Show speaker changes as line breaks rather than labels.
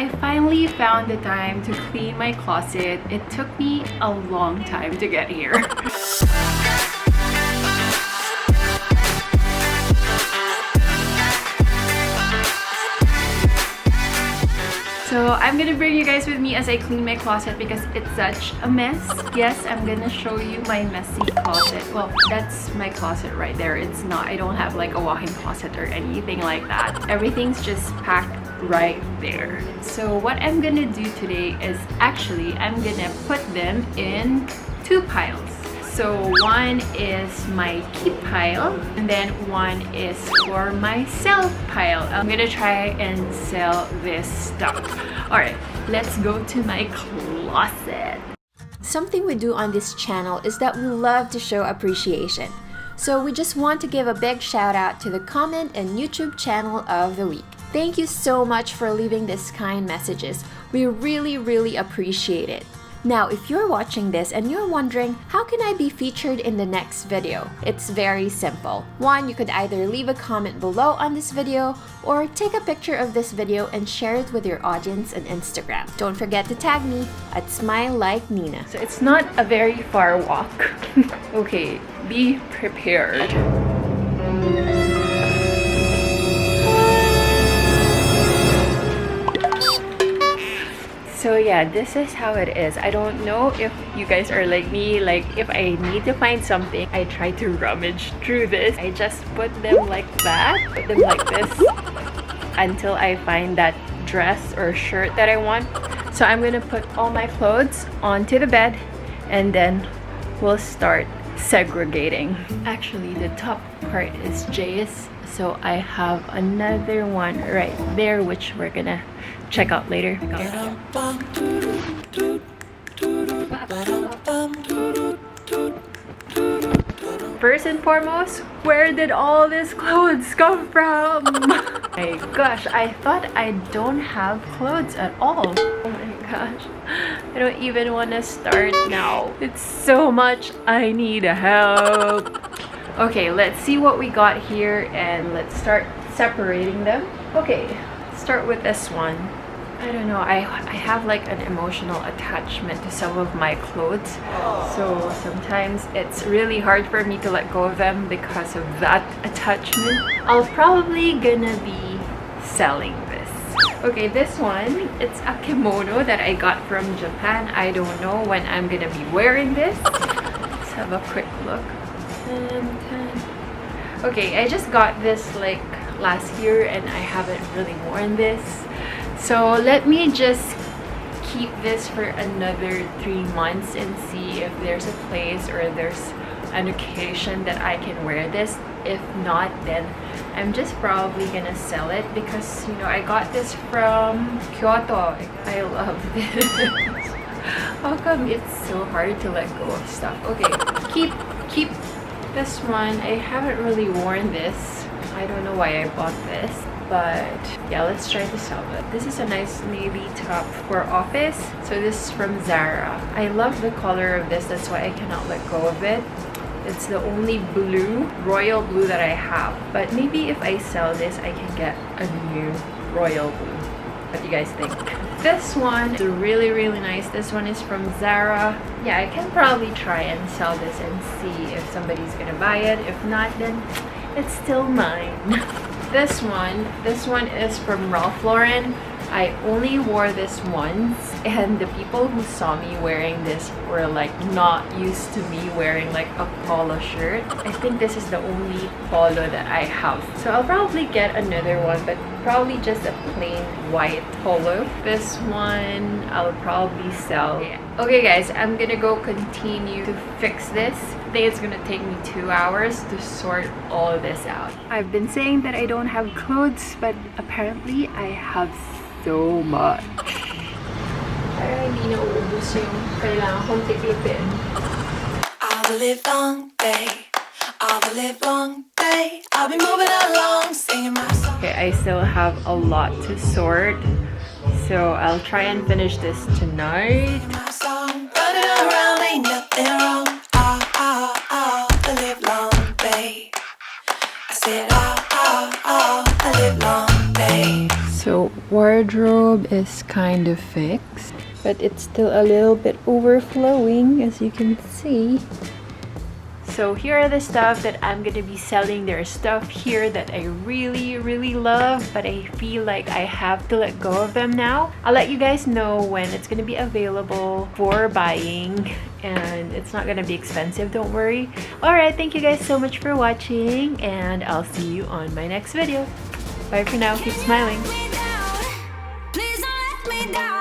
I finally found the time to clean my closet. It took me a long time to get here. So I'm gonna bring you guys with me as I clean my closet because it's such a mess. Yes, I'm gonna show you my messy closet. Well, that's my closet right there. It's not, I don't have like a walk-in closet or anything like that. Everything's just packed right there. So what I'm gonna do today is actually I'm gonna put them in two piles. So one is my keep pile and then one is for my sell pile. I'm gonna try and sell this stuff. Alright, let's go to my closet.
Something we do on this channel is that we love to show appreciation. So we just want to give a big shout out to the comment and YouTube channel of the week. Thank you so much for leaving these kind messages. We really appreciate it. Now, if you're watching this and you're wondering, how can I be featured in the next video? It's very simple. One, you could either leave a comment below on this video or take a picture of this video and share it with your audience on Instagram. Don't forget to tag me at Smile Like Nina.
So it's not a very far walk. Okay, be prepared. So yeah, this is how it is. I don't know if you guys are like me, like if I need to find something, I try to rummage through this. I just put them like that, put them like this until I find that dress or shirt that I want. So I'm gonna put all my clothes onto the bed and then we'll start segregating. Actually, the top part is Jay's, so I have another one right there which we're gonna check out later. First and foremost, where did all these clothes come from? My gosh, I thought I don't have clothes at all. Oh my gosh, I don't even want to start now. It's so much I need help. Okay, let's see what we got here and let's start separating them. Okay, start with this one. I don't know, I have like an emotional attachment to some of my clothes. So sometimes it's really hard for me to let go of them because of that attachment. I'll probably gonna be selling this. Okay, this one, it's a kimono that I got from Japan. I don't know when I'm gonna be wearing this. Let's have a quick look. Okay, I just got this like last year and I haven't really worn this. So let me just keep this for another 3 months and see if there's a place or there's an occasion that I can wear this. If not, then I'm just probably gonna sell it because, you know, I got this from Kyoto. I love this. How come it's so hard to let go of stuff? Okay, keep this one. I haven't really worn this. I don't know why I bought this. But yeah, let's try to sell it. This is a nice navy top for office. So this is from Zara. I love the color of this. That's why I cannot let go of it. It's the only blue, royal blue that I have. But maybe if I sell this, I can get a new royal blue. What do you guys think? This one is really nice. This one is from Zara. Yeah, I can probably try and sell this and see if somebody's gonna buy it. If not, then it's still mine. This one is from Ralph Lauren. I only wore this once and the people who saw me wearing this were like not used to me wearing like a polo shirt. I think this is the only polo that I have. So I'll probably get another one, but probably just a plain white polo. This one I'll probably sell. Okay guys, I'm gonna go continue to fix this. I think it's gonna take me 2 hours to sort all this out. I've been saying that I don't have clothes, but apparently I have so much. Parang hindi na uubos yung kailangan kong tiklipin.
All the live long day, all the live long day, I'll be moving along, singing my song.
Okay, I still have a lot to sort, so I'll try and finish this tonight.
My song, running around, ain't nothing wrong. All the live long day. I said, all the live long day.
So wardrobe wardrobe is kind of fixed, but it's still a little bit overflowing, as you can see. So here are the stuff that I'm gonna be selling. There's stuff here that I really love, but I feel like I have to let go of them now. I'll let you guys know when it's gonna be available for buying, and it's not gonna be expensive, don't worry. Alright, thank you guys so much for watching, and I'll see you on my next video. Bye for now, keep smiling.
Please don't let me down.